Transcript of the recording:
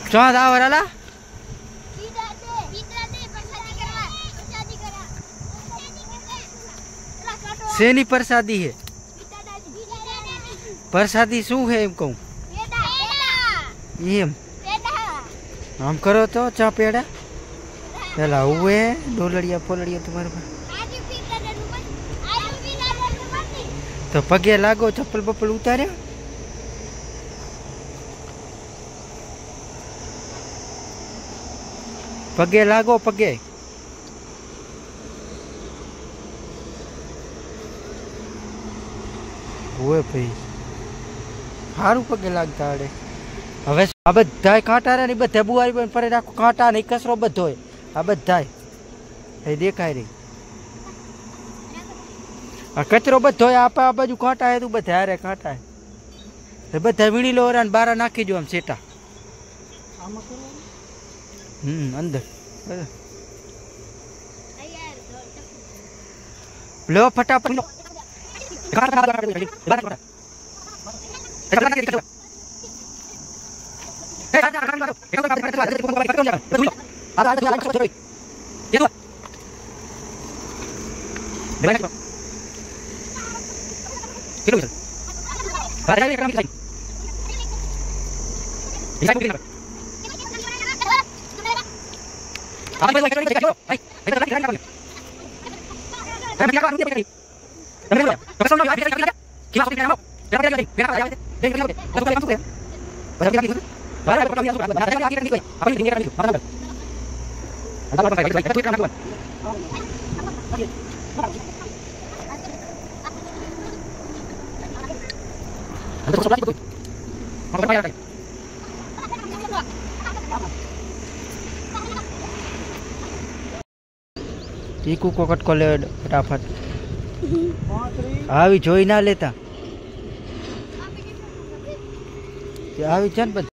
चौथ आवराला सेनी प्रसादी है प्रसादी शू है एम कहूँ एम आम करो तो चा पेड़ा पहला हुए डोलड़िया पोलड़िया तुम्हारे पास तो पगे लागो चप्पल बप्पल उतारे पगे लागो पगे हुए भाई हारू पगे लागता अड़े હવે આ બધાય કાંટા રે ને બધે બુઆરી પણ પરે રાખો કાંટા ને કચરો બધો આ બધાય એ દેખાય રે આ કચરો બધો આપે આ બાજુ કાંટા હે તું બધા રે કાંટા હે બધા વીણી લો રે બારા નાખી દો આમ સેટા આમાં કરો અંદર લો ફટાફટ टीकू को कटको ले फटाफट આવી જોઈ ના લેતા આવી છે ને